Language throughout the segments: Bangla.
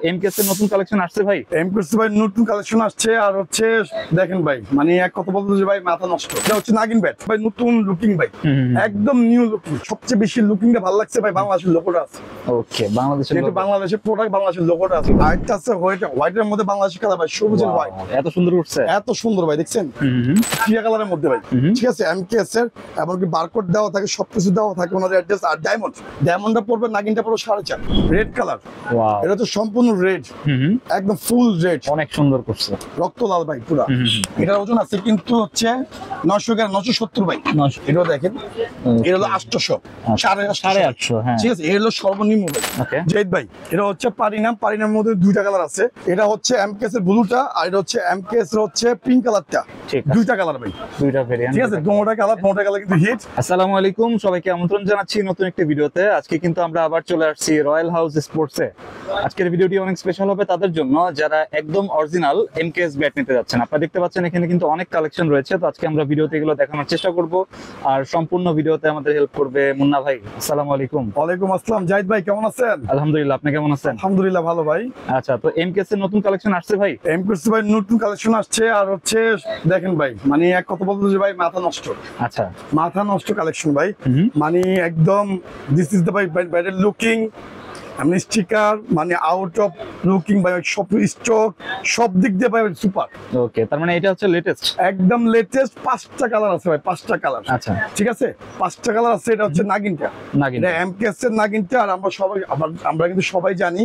এমকেএস এর নতুন কালেকশন আসছে ভাই? এমকেএস ভাই নতুন কালেকশন আসছে আর হচ্ছে দেখেন ভাই মানে এক কথা বলতে যে ভাই মাথা নষ্ট। এটা হচ্ছে নাগিন ব্যাট ভাই, নতুন লুকিং ভাই, একদম নিউ লুকিং। সবচেয়ে বেশি লুকিংটা ভালো লাগছে ভাই বাংলাদেশের লোগোটা আছে। ওকে, বাংলাদেশের প্রোডাক্ট, বাংলাদেশের লোগোটা আছে। আরেকটা আছে হোয়াইটের মধ্যে বাংলাদেশি কালার ভাই, সবুজ আর হোয়াইট। এত সুন্দর উঠছে, এত সুন্দর ভাই, দেখছেন টিয়া কালারের মধ্যে ভাই। ঠিক আছে, এমকেএস এর এমনকি বারকোড দেওয়া থাকে, সবকিছু দেওয়া থাকে ওনার অ্যাড্রেস। আর ডায়মন্ডটা পড়বে, নাগিনটা পড়বে 4.5 রেড কালার। এটা তো সম্পূর্ণ রেড, একদম ফুল রেড, অনেক সুন্দর করছে, রক্ত লাল ভাই পুরো। এটার ওজন আছে কিন্তু হচ্ছে 900 গ্রাম, 970 ভাই। এটা দেখেন, এটা হলো 800, 850। হ্যাঁ ঠিক আছে, এটা হলো সর্বনিম্ন ভাই। জেদ ভাই, এটা হচ্ছে পারিনাম মধ্যে দুইটা কালার আছে। এটা হচ্ছে এমকেএস এর ব্লুটা, আর এটা হচ্ছে এমকেএস এর হচ্ছে পিঙ্ক কালারটা। দুইটা কালার ভাই, দুইটা ভেরিয়েন্ট। ঠিক আছে, দুটোটা কালার কিন্তু হিট। আসসালামু আলাইকুম, সবাইকে আমন্ত্রণ জানাচ্ছি নতুন একটি ভিডিওতে। আজকে কিন্তু আমরা আবার চলে আসছি রয়্যাল হাউস স্পোর্টসে। আজকের ভিডিওটি অনেক স্পেশাল হবে তাদের জন্য যারা একদম অরিজিনাল এমকেএস ব্যাট নিতে যাচ্ছেন। আপনারা দেখতে পাচ্ছেন এখানে কিন্তু অনেক কালেকশন রয়েছে, তো আজকে আমরা ভিডিওতে এগুলো দেখানোর চেষ্টা করব। আর সম্পূর্ণ ভিডিওতে আমাদের হেল্প করবে মুন্না ভাই। আসসালামু আলাইকুম। ওয়ালাইকুম আসসালাম। জাহিদ ভাই কেমন আছেন? আলহামদুলিল্লাহ, আপনি কেমন আছেন? আলহামদুলিল্লাহ ভালো ভাই। আচ্ছা, তো এমকেএস এর নতুন কালেকশন আসছে ভাই? এমকেএস ভাই নতুন কালেকশন আসছে আর হচ্ছে দেখেন ভাই মানে এক কথা বলতে যে ভাই মাথা নষ্ট। আচ্ছা, মাথা নষ্ট কালেকশন ভাই। মানে একদম দিস ইজ দ্য ভাই ব্যাটের লুকিং, আমি স্টিকার মানে আউট অফ লুকিং ভাই, সব স্টক সব দিক দিয়ে ভাই সুপার। ওকে, তার মানে এটা হচ্ছে লেটেস্ট, একদম লেটেস্ট। 5টা কালার আছে ভাই, 5টা কালার। আচ্ছা, ঠিক আছে, 5টা কালার আছে। এটা হচ্ছে নাগিনটা, এটা এমকেএস এর নাগিনটা। আর আমরা কিন্তু সবাই জানি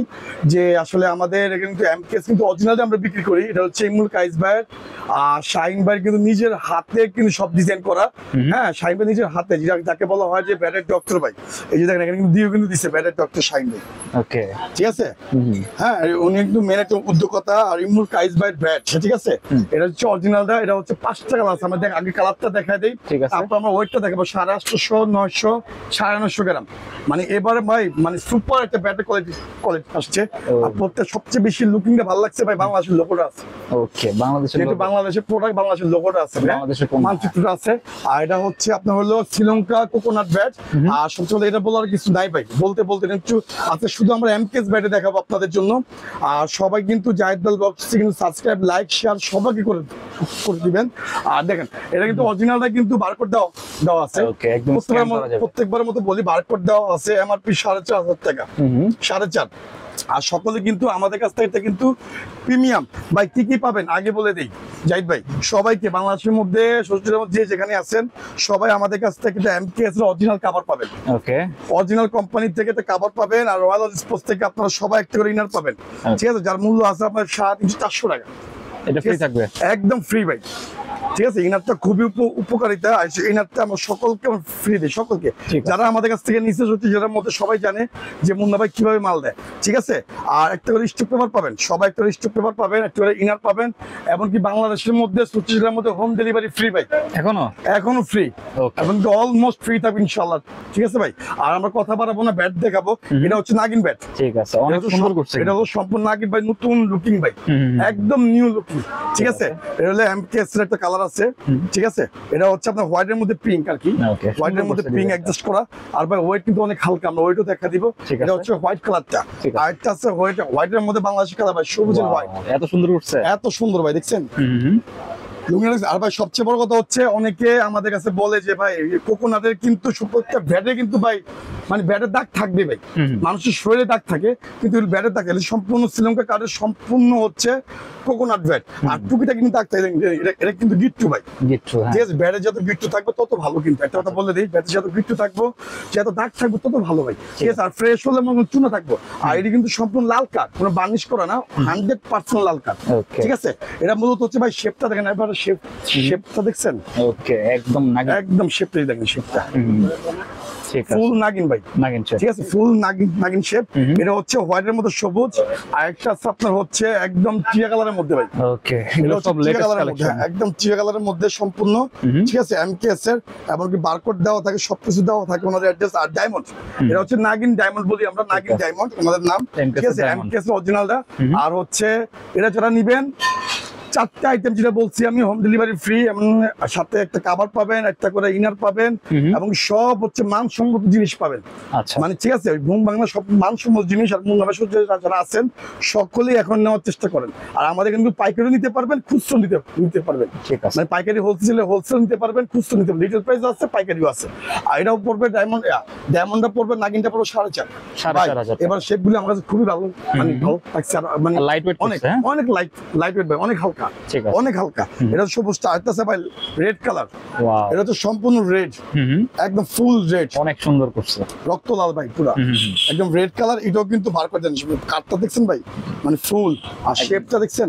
যে আসলে আমাদের কিন্তু এমকেএস কিন্তু অরিজিনালি আমরা বিক্রি করি। এটা হচ্ছে ইমুল কাইস ভাইয়ের আর শাহিন ভাই কিন্তু নিজের হাতে কিন্তু সব ডিজাইন করা। হ্যাঁ, শাহিন ভাই নিজের হাতে, যাকে বলা হয় যে ব্যাটের ডক্টর ভাই। এই যে দেখেন এখানে কিন্তু দিয়েও কিন্তু দিচ্ছে ব্যাটের ডক্টর শাহিন ভাই। ওকে, ঠিক আছে। হ্যাঁ, উনি একটু মেন একটা উদ্যোক্তা। আর ইমুল কাইস ভাই ব্যাট, ঠিক আছে। এটা হচ্ছে অরিজিনালটা। এটা হচ্ছে 5টা কালার আছে। আমরা আগে কালারটা দেখাই দিই, তারপর আমরা ওয়েটটা দেখাবো। 850, 900, 950 গ্রাম। মানে এবারে ভাই মানে সুপার একটা ব্যাটের কোয়ালিটি আসছে। আর প্রত্যেক সবচেয়ে বেশি লুকিংটা ভালো লাগছে ভাই বাংলাদেশের লোগোটা আছে। ওকে, বাংলাদেশের প্রোডাক্ট, বাংলাদেশের লোগোটা আছে, মানচিত্রটা আছে। আর এটা হচ্ছে আপনার হলো শ্রীলঙ্কা কোকোনাট ব্যাট। আর সবচেয়ে এটা বলার কিছু নাই ভাই, বলতে একটু আছে। শুধু আমরা এমকেএস ব্যাটে দেখাবো আপনাদের জন্য। আর সবাই কিন্তু জাহিদ বেল বক্সে কিন্তু সাবস্ক্রাইব, লাইক, শেয়ার সবাইকে করে দিবেন। আর দেখেন এটা কিন্তু অরিজিনালটা কিন্তু বারকোড দেওয়া আছে। প্রত্যেকবারের মতো বলি, বারকোড দেওয়া আছে। এমআরপি 4,500 টাকা, 4.5। আর সকলে কিন্তু আমাদের কাছ থেকে এটা কিন্তু প্রিমিয়াম ভাই। কি পাবেন আগে বলে দিই জাহিদ ভাই, সবাইকে বাংলাদেশের মধ্যে যে যেখানে আছেন সবাই আমাদের কাছ থেকে এমকেএস এর অরিজিনাল কভার পাবেন। ওকে, অরিজিনাল কোম্পানি থেকে এটা কভার পাবেন। আর রয়্যাল স্পোর্টস থেকে আপনারা সবাই একটা করে ইনার পাবেন। ঠিক আছে, যার মূল্য আছে আপনার 350-400 টাকা। এটা ফ্রি থাকবে, একদম ফ্রি ভাই। ঠিক আছে, ইনারটা খুবই উপকারিতা। ইনারটা আমরা সকলকে ফ্রি দিই, সকলকে যারা আমাদের কাছ থেকে নিচে সত্যি, যারা মধ্যে সবাই জানে যে মুন্না ভাই কিভাবে মাল দেয়। ঠিক আছে, আর একটা করে স্টক পেপার পাবেন, সবাই একটা করে স্টক পেপার পাবেন, একটা করে ইনার পাবেন। এমনকি বাংলাদেশের মধ্যে 36 জেলার মধ্যে হোম ডেলিভারি ফ্রি ভাই, এখনো ফ্রি, এমনকি অলমোস্ট ফ্রি থাকবে ইনশাআল্লাহ। ঠিক আছে ভাই, আর আমরা কথা বাড়াবো না, ব্যাট দেখাবো। এটা হচ্ছে নাগিন ব্যাট। ঠিক আছে, অনেক সুন্দর করছে। এটা হলো সম্পূর্ণ নাগিন ভাই, নতুন লুকিং ভাই, একদম নিউ লুকিং। ঠিক আছে, এটা হলো এমকেএস এর একটা কালার আছে। ঠিক আছে, এটা হচ্ছে আপনার হোয়াইটের মধ্যে পিঙ্ক আর কি, হোয়াইটের মধ্যে পিঙ্ক অ্যাডজাস্ট করা। আর ভাই ওয়েট কিন্তু অনেক হালকা, আমরা ওয়েটও দেখা দিব। এটা হচ্ছে হোয়াইট কালারটা, আর একটা আছে হোয়াইটের মধ্যে বাংলাদেশি কালার ভাই, সবুজ আর হোয়াইট। এত সুন্দর উঠছে, এত সুন্দর ভাই, দেখছেন। আর ভাই সবচেয়ে বড় কথা হচ্ছে অনেকে আমাদের কাছে বলে যে ভাই কোকোনাটের কিন্তু প্রত্যেকটা ব্যাটে কিন্তু ভাই মানে ব্যাটের দাগ থাকবে ভাই, মানুষের শরীরে দাগ থাকে কিন্তু ব্যাটের দাগ সম্পূর্ণ শ্রীলঙ্কা কার্ডের সম্পূর্ণ হচ্ছে কোকোনাট ব্যাট। আর টুকিটা কিন্তু দাগ থাকে, এটা কিন্তু গিট্টু ভাই, গিট্টু। ঠিক আছে, ব্যাটে যত গিট্টু থাকবে তত ভালো। কিন্তু একটা কথা বলে দিই, ব্যাটে যত গিট্টু থাকবো, যত দাগ থাকবে তত ভালো ভাই। ঠিক আছে, আর ফ্রেশ হলে মনে চুনা থাকবো। আর এটা কিন্তু সম্পূর্ণ লাল কার্ড, কোনো বার্নিশ করা না, 100% লাল কার্ড। ঠিক আছে, এটা মূলত হচ্ছে ভাই শেপটা দেখেন, এবারে শেপটা দেখছেন। ওকে, একদম শেপটাই দেখেন, শেপটা ফুল নাগিন ভাই, নাগিন শেপ। ঠিক আছে, ফুল নাগিন শেপ। এটা হচ্ছে হোয়াইটের মধ্যে সবুজ, আর একটা আছে আপনার হচ্ছে একদম টিয়া কালারের মধ্যে ভাই। ওকে, এগুলো সব লেটেস্ট কালেকশন, একদম টিয়া কালারের মধ্যে সম্পূর্ণ। ঠিক আছে, এমকেএস এর এমনকি বারকোড দেওয়া থাকে, সবকিছু দেওয়া থাকে ওনাদের অ্যাড্রেস। আর ডায়মন্ড, এটা হচ্ছে নাগিন ডায়মন্ড বলি আমরা, নাগিন ডায়মন্ড আমাদের নাম। ঠিক আছে, এমকেএস এর অরিজিনালটা। আর হচ্ছে এটা যারা নিবেন 4টা আইটেম যেটা বলছি আমি, হোম ডেলিভারি ফ্রি, এবং সাথে একটা কাভার পাবেন, একটা করে ইনার পাবেন, এবং সব হচ্ছে মানসম্মত জিনিস পাবেন। আচ্ছা, মানে ঠিক আছে, ঘুম বাংলা সব মানসম্মত জিনিস, আর মুন্নাবাসী যারা আছেন সকলেই এখন নেওয়ার চেষ্টা করেন। আর আমাদের কিন্তু পাইকারি নিতে পারবেন, খুচরো নিতে পারবেন। ঠিক আছে। মানে পাইকারি হোলসেল নিতে পারবেন, খুচরো নিতে পারবেন, রিটেল প্রাইস আছে, পাইকারিও আছে। আর এটাও পড়বে ডায়মন্ডটা পড়বে, নাগিনটা পড়বে 4.5। 4,500 এবার শেপগুলো আমার কাছে খুবই ভালো, মানে ভালো লাগছে, আর মানে লাইট ওয়েট অনেক অনেক লাইট ওয়েট ভাই, অনেক হালকা, ঠিক আছে। অনেক হালকা। এটা সবুজটা আরেকটা আছে ভাই, রেড কালার। ওয়াও, এটা তো সম্পূর্ণ রেড, একদম ফুল রেড, অনেক সুন্দর করছে। রক্ত লাল ভাই পুরা, একদম রেড কালার। এটাও কিন্তু বার করে দেন, কাঠটা দেখছেন ভাই, মানে ফুল, আর শেপটা দেখছেন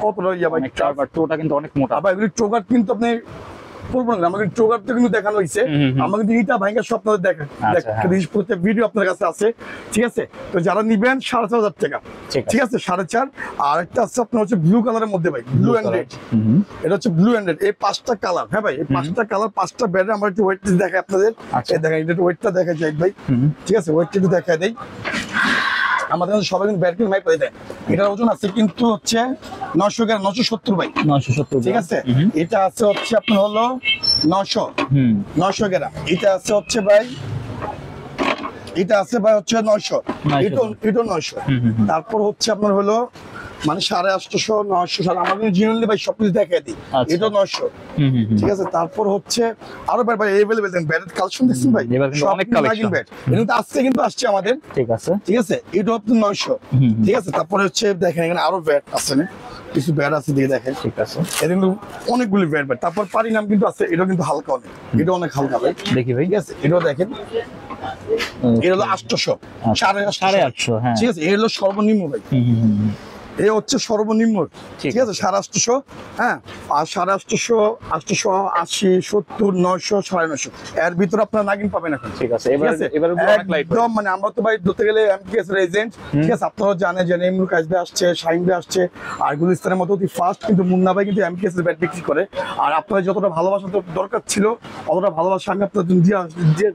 কতটা ইয়া ভাই। আর টোটা কিন্তু অনেক মোটা। আবার এগুলি চোকার কিন্তু আপনি বলবো না, আমাদের চোকার তো কিন্তু দেখানো হয়েছে, আমাকে কিন্তু এইটা ভাইঙ্গা সব আপনাদের প্রত্যেক ভিডিও আপনার কাছে আছে, ঠিক আছে। তো যারা নিবেন 4,500 টাকা, ঠিক আছে, 4.5। আর একটা আছে আপনার হচ্ছে ব্লু কালারের মধ্যে ভাই, ব্লু এন্ড রেড। এটা হচ্ছে ব্লু এন্ড রেড, এই 5টা কালার। হ্যাঁ ভাই, এই 5টা কালার, 5টা ব্যাডে আমরা একটু ওয়েট দেখাই আপনাদের। দেখেন এটা ওয়েটটা দেখা যায় ভাই, ঠিক আছে, ওয়েটটা একটু দেখা দেয়। আমাদের সবাই কিন্তু ব্যাট কিনে মাই পেয়ে দেয়। এটার ওজন আছে কিন্তু হচ্ছে 900 গ্রাম, 970 ভাই, 970, ঠিক আছে। এটা আছে হচ্ছে আপনার হলো 900 গ্রাম। এটা আছে হচ্ছে ভাই, এটা আছে ভাই হচ্ছে 900, এটা 900। তারপর হচ্ছে আপনার হলো মানে 850, 900, আমাদের জিনুলি ভাই সবকিছু দেখাই দিই। এটা 900, ঠিক আছে। তারপর হচ্ছে আরো ভাই अवेलेबल দেন, ব্যাটের কালেকশন দেখছেন ভাই, অনেক কালেকশন। ব্যাট কিন্তু আজকে কিন্তু আসছে আমাদের, ঠিক আছে, ঠিক আছে। এটা আপনার 900, ঠিক আছে। তারপরে হচ্ছে দেখেন এখানে আরো ব্যাট আছে, না কিছু ব্যাট আছে দিয়ে দেখেন, ঠিক আছে। এটা কিন্তু অনেকগুলি ব্যাট। তারপর পারিনাম কিন্তু আছে, এটা কিন্তু হালকা অনেক, এটা অনেক হালকা ভাই, দেখি ভাই, ঠিক আছে। এটাও দেখেন, এটা হলো 800, 850, হ্যাঁ, ঠিক আছে। এটা হলো সর্বনিম্ন ভাই, এ হচ্ছে সর্বনিম্ন, ঠিক আছে, 850। হ্যাঁ, আর 850, 880, 70, 900, 950, এর ভিতরে আপনার নাগিন পাবেন এখন, ঠিক আছে। এবার একদম মানে আমরা তো ভাই ধরতে গেলে এমকেএস এর এজেন্ট, ঠিক আছে। আপনারা জানেন যে এমরুল কাজবে আসছে, শাহিন ভাই আসছে, আর গুলিস্তানের মতো অতি ফার্স্ট কিন্তু মুন্না ভাই কিন্তু এমকেএস এর ব্যাট বিক্রি করে। আর আপনার যতটা ভালোবাসা দরকার ছিল, অতটা ভালোবাসা আমি আপনাদের জন্য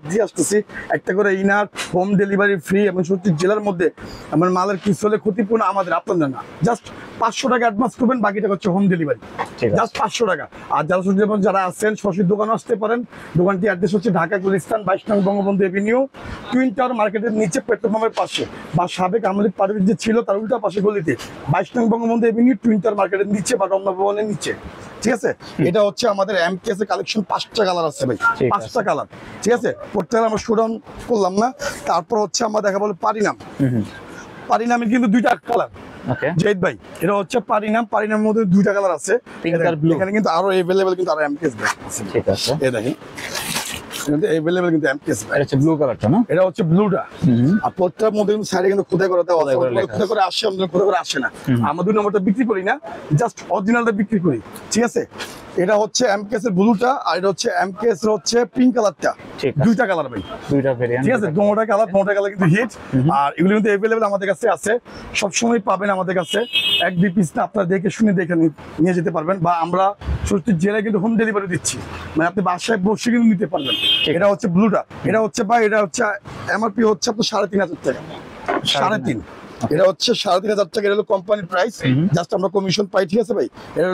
দিয়ে আসতেছি। একটা করে ইনার, হোম ডেলিভারি ফ্রি, এবং সত্যি জেলার মধ্যে আমার মালের কিছু হলে ক্ষতিপূর্ণ আমাদের, আপনাদের না। জাস্ট 500 টাকা অ্যাডভান্স করবেন, বাকি টাকা হচ্ছে হোম ডেলিভারি, জাস্ট 500 টাকা। আর যারা আছেন সরাসরি দোকানে আসতে পারেন। দোকানটি অ্যাড্রেস হচ্ছে ঢাকা গুলিস্তান 22 নং বঙ্গবন্ধু এভিনিউ, টুইন টাওয়ার মার্কেটের নিচে পেট্রোল পাম্পের পাশে, বা সাবেক আমলিক পার্টির যে ছিল তার উল্টা পাশে গলিতে, 22 নং বঙ্গবন্ধু এভিনিউ, টুইন টাওয়ার মার্কেটের নিচে বা রমনা ভবনের নিচে, ঠিক আছে। এটা হচ্ছে আমাদের এমকেএস এর কালেকশন, 5টা কালার আছে ভাই, 5টা কালার, ঠিক আছে। প্রত্যেকটা আমরা শোডাউন করলাম না। তারপর হচ্ছে আমরা দেখা বলে পারিনামের কিন্তু 2টা কালার, জেদ ভাই। এটা হচ্ছে পারিনামের মধ্যে 2টা কালার আছে, এখানে কিন্তু আরো अवेलेबल কিন্তু আরো এমকেএস ব্যাট আছে, ঠিক আছে। এই দেখেন কিন্তু अवेलेबल কিন্তু এমকেএস ব্যাট, এটা হচ্ছে ব্লু কালারটা, না এটা হচ্ছে ব্লুটা। আর প্রত্যেকটার মধ্যে কিন্তু সাইডে কিন্তু খোদাই করা দেওয়া আছে, খোদাই করে আসে, আমরা খোদাই করে আসে না। আমরা 2 নম্বরটা বিক্রি করি না, জাস্ট অরিজিনালটা বিক্রি করি, ঠিক আছে। এটা হচ্ছে এমকেএস এর ব্লুটা, আর এটা হচ্ছে এমকেএস এর হচ্ছে পিঙ্ক কালারটা, 2টা কালার ভাই, 2টা ভেরিয়েন্ট, ঠিক আছে। দুটোটা কালার কিন্তু হিট। আর এগুলো কিন্তু अवेलेबल আমাদের কাছে আছে, সব সময় পাবেন আমাদের কাছে। 1-2 পিস না, আপনারা দেখে শুনে নিয়ে যেতে পারবেন, বা আমরা সত্যি জেলায় কিন্তু হোম ডেলিভারি দিচ্ছি, মানে আপনি বাসায় বসে কিন্তু নিতে পারবেন। এটা হচ্ছে ব্লুটা, এটা হচ্ছে এমআরপি হচ্ছে আপনার 3,500 টাকা, 3.5। এটা হচ্ছে 3,500 টাকা, এটা হলো কোম্পানির প্রাইস, জাস্ট আমরা কমিশন পাই, ঠিক আছে ভাই। এটা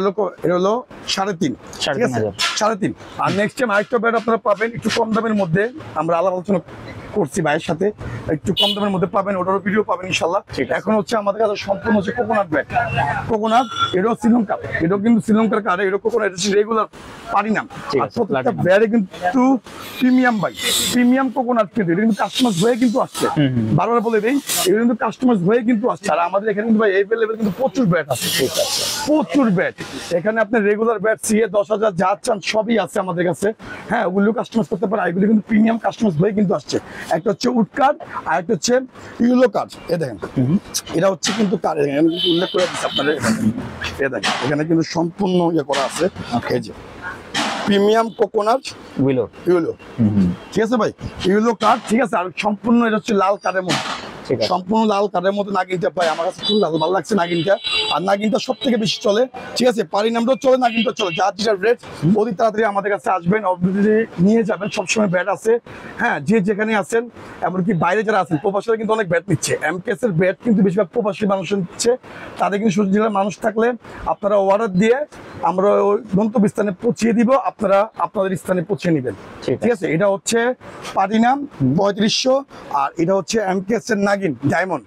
হলো 3.5, ঠিক আছে, 3.5। আর নেক্সট টাইম আরেকটা ব্যাট আপনারা পাবেন একটু কম দামের মধ্যে, আমরা আলাপ আলোচনা করছি ভাইয়ের সাথে, একটু কম দামের মধ্যে পাবেন, ওটারও ভিডিও পাবেন ইনশাল্লাহ। এখন হচ্ছে আমাদের কাছে সম্পূর্ণ হচ্ছে কোকোনাট ব্যাট, কোকোনাট, এটাও শ্রীলঙ্কা, এটাও কিন্তু শ্রীলঙ্কার কার্ড, এটা কোকোনাট, এটা হচ্ছে রেগুলার পারিনাম। আর প্রত্যেকটা ব্যাটে কিন্তু প্রিমিয়াম ভাই, প্রিমিয়াম কোকোনাট, কিন্তু এটা কিন্তু কাস্টমার হয়ে কিন্তু আসছে, বারবার বলে দেই, এটা কিন্তু কাস্টমার হয়ে কিন্তু আসছে। আর আমাদের এখানে কিন্তু ভাই अवेलेबल কিন্তু প্রচুর ব্যাট আছে, প্রচুর ব্যাট। এখানে আপনার রেগুলার ব্যাট সিএ 10,000 যা চান সবই আছে আমাদের কাছে। হ্যাঁ, ওগুলো কাস্টমাইজ করতে পারে, এগুলো কিন্তু প্রিমিয়াম কাস্টমাইজ হয়ে কিন্তু আসছে। একটা হচ্ছে উড কার্ড, আর একটা হচ্ছে ইউলো কার্ড। এ দেখেন, এটা হচ্ছে কিন্তু কার্ড, এখানে কিন্তু উল্লেখ করে দিচ্ছে আপনাদের, এ দেখেন এখানে কিন্তু সম্পূর্ণ ইয়ে করা আছে, এই যে প্রিমিয়াম কোকোনাট ইউলো, ঠিক আছে ভাই, ইউলো কার্ড, ঠিক আছে। আর সম্পূর্ণ এটা হচ্ছে লাল কার্ডের মধ্যে, ঠিক আছে। সম্পূর্ণ লাল কালারের মধ্যে নাগিনটা ভাই আমার কাছে খুব ভালো লাগছে নাগিনটা। আর নাগিনটা সব থেকে বেশি চলে, ঠিক আছে, পারি নামটাও চলে, নাগিনটাও চলে। যার যেটা রেট অতি তাড়াতাড়ি আমাদের কাছে আসবেন, অবশ্যই নিয়ে যাবেন। সবসময় ব্যাট আছে, হ্যাঁ, যে যেখানে আছেন, এমনকি বাইরে যারা আছেন প্রবাসীরা কিন্তু অনেক ব্যাট নিচ্ছে। এমকেএস এর ব্যাট কিন্তু বেশিরভাগ প্রবাসী মানুষ নিচ্ছে। তাদের কিন্তু সুযোগ জেলার মানুষ থাকলে আপনারা অর্ডার দিয়ে আমরা ওই গন্তব্যস্থানে পৌঁছিয়ে দিব, আপনারা আপনাদের স্থানে পৌঁছে নেবেন, ঠিক আছে। এটা হচ্ছে পাটিনাম 3500, আর এটা হচ্ছে এমকেএস এর নাগিন ডায়মন্ড,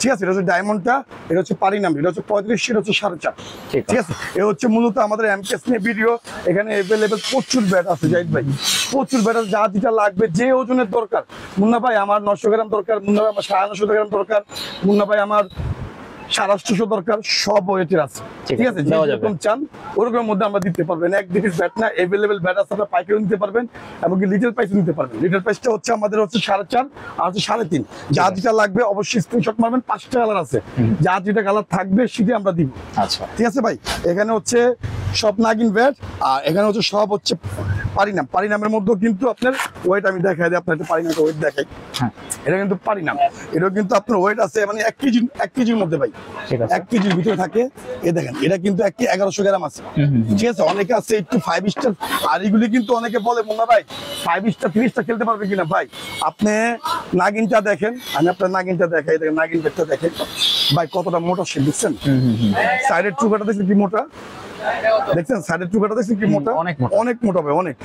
ঠিক আছে। এটা হচ্ছে ডায়মন্ডটা, এটা হচ্ছে পাটিনাম, এটা হচ্ছে 3500, এটা হচ্ছে 4.5, ঠিক আছে। এ হচ্ছে মূলত আমাদের এমকেএস নিয়ে ভিডিও। এখানে অ্যাভেলেবেল প্রচুর ব্যাট আছে জাহিদ ভাই, প্রচুর ব্যাট আছে। যা যেটা লাগবে, যে ওজনের দরকার, মুন্না ভাই আমার 900 গ্রাম দরকার, মুন্না ভাই আমার 950 গ্রাম দরকার, মুন্না ভাই আমার 850 দরকার, সব ওয়েটের আছে, ঠিক আছে। যেরকম চান ওরকমের মধ্যে আমরা দিতে পারবেন। এক দুই পিস ব্যাট না, অ্যাভেলেবেল ব্যাট আছে, আপনারা পাইকারি নিতে পারবেন, এমনকি লিটল প্রাইস নিতে পারবেন। লিটল প্রাইসটা হচ্ছে আমাদের হচ্ছে 4.5 আর হচ্ছে 3.5। যা যেটা লাগবে অবশ্যই স্ক্রিনশট মারবেন। 5টা কালার আছে, যা যেটা কালার থাকবে সেটা আমরা দিব, আচ্ছা, ঠিক আছে ভাই। এখানে হচ্ছে সব নাগিন ব্যাট, আর এখানে হচ্ছে সব হচ্ছে পারিনাম। পারিনামের মধ্যেও কিন্তু আপনার ওয়েট আমি দেখাই দিই, আপনার একটা পারিনামের ওয়েট দেখাই। এটা কিন্তু পারিনাম, এটাও কিন্তু আপনার ওয়েট আছে মানে 1 কেজির মধ্যে ভাই, 1 কেজির ভিতরে থাকে। এ দেখেন, এটা কিন্তু 1100 গ্রাম আছে, ঠিক আছে। অনেকে আছে একটু 5 স্টার, আর এগুলি কিন্তু অনেকে বলে মুন্না ভাই 5 স্টার 3 স্টার খেলতে পারবে কিনা। ভাই আপনি নাগিনটা দেখেন, আমি আপনার নাগিনটা দেখাই, দেখেন নাগিন ব্যাটটা দেখেন ভাই কতটা মোটা সে, দেখছেন সাইডের টুকাটা দেখছেন কি মোটা, দেখছেন সাইডের টুকাটা দেখছেন কি মোটা, অনেক মোটা ভাই, অনেক,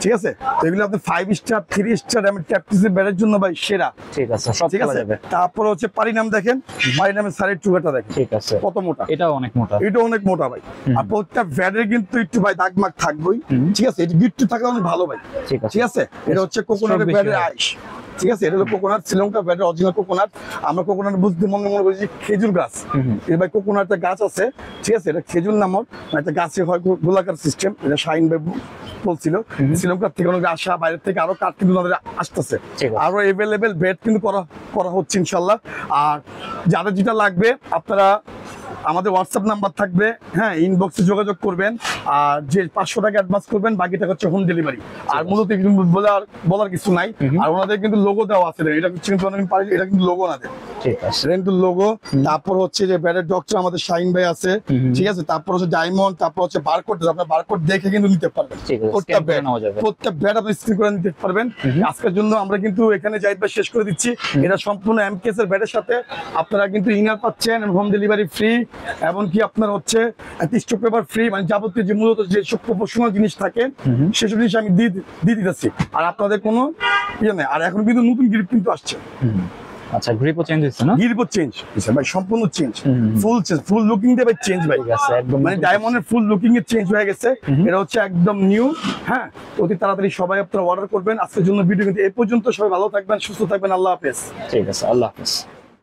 ঠিক আছে। তো এগুলো আপনি 5 স্টার 3 স্টার আমি ট্যাপটিসের ব্যাটের জন্য ভাই সেরা, ঠিক আছে, সব ঠিক আছে। তারপর হচ্ছে পারিনাম দেখেন, পারিনামের সাইডের টুকাটা দেখেন, ঠিক আছে, কত মোটা, এটাও অনেক মোটা, এটা অনেক মোটা ভাই। আর প্রত্যেকটা ব্যাটের কিন্তু একটু ভাই দাগমাগ থাকবেই, ঠিক আছে। এটা গিফট থাকলে অনেক ভালো ভাই, ঠিক আছে। এটা হচ্ছে কোকোনাটের ব্যাটের আইস, ঠিক আছে। এটা হলো কোকোনাট, শ্রীলঙ্কা ব্যাটের অরিজিনাল কোকোনাট। আমরা কোকোনাট বুঝতে মনে করি খেজুর গাছ, এই ভাই কোকোনাটের গাছ আছে, ঠিক আছে। এটা খেজুর নামক একটা গাছে হয় গোলাকার সিস্টেম। এটা শাইন ভাই বলছিল শ্রীলঙ্কার থেকে অনেক আসা, বাইরের থেকে আরো কাঠ কিন্তু আমাদের আসতেছে, আরো এভেলেবেল ব্যাট কিন্তু করা হচ্ছে ইনশাল্লাহ। আর যাদের যেটা লাগবে আপনারা আমাদের হোয়াটসঅ্যাপ নাম্বার থাকবে, হ্যাঁ, ইনবক্সে যোগাযোগ করবেন। আর যে 500 টাকা অ্যাডভান্স করবেন, বাকি টাকা হচ্ছে হোম ডেলিভারি। আর মূলত বলার কিছু নাই। আর ওনাদের কিন্তু লোগো দেওয়া আছে, এটা কিন্তু অনেক পারি, এটা কিন্তু লোগো না দেয়, ঠিক আছে, এটা কিন্তু লোগো। তারপর হচ্ছে যে ব্যাটের ডক্টর আমাদের শাইন ভাই আছে, ঠিক আছে। তারপর হচ্ছে ডায়মন্ড, তারপর হচ্ছে বারকোড, আপনার বারকোড দেখে কিন্তু নিতে পারবেন। প্রত্যেক ব্যাট আপনি স্ক্রিন করে নিতে পারবেন। আজকের জন্য আমরা কিন্তু এখানে জাহিদ ভাই শেষ করে দিচ্ছি। এটা সম্পূর্ণ এমকেএস এর ব্যাটের সাথে আপনারা কিন্তু ইনার পাচ্ছেন, হোম ডেলিভারি ফ্রি, এমনকি আপনার হচ্ছে টিস্টক পেপার ফ্রি, মানে যাবতীয় যে মূলত যেসব প্রফেশনাল জিনিস থাকে সেসব জিনিস আমি দিয়ে দিতেছি। আর আপনাদের কোনো ইয়ে নেই। আর এখন কিন্তু নতুন গ্রিপ কিন্তু আসছে, আচ্ছা, গ্রিপও চেঞ্জ হয়েছে না, গ্রিপও চেঞ্জ হয়েছে ভাই, সম্পূর্ণ চেঞ্জ, ফুল লুকিং দিয়ে ভাই চেঞ্জ ভাই, একদম মানে ডায়মন্ডের ফুল লুকিং এ চেঞ্জ হয়ে গেছে। এটা হচ্ছে একদম নিউ, হ্যাঁ। অতি তাড়াতাড়ি সবাই আপনারা অর্ডার করবেন। আজকের জন্য ভিডিও কিন্তু এই পর্যন্ত। সবাই ভালো থাকবেন, সুস্থ থাকবেন, আল্লাহ হাফেজ। ঠিক আছে, আল্লাহ হাফেজ।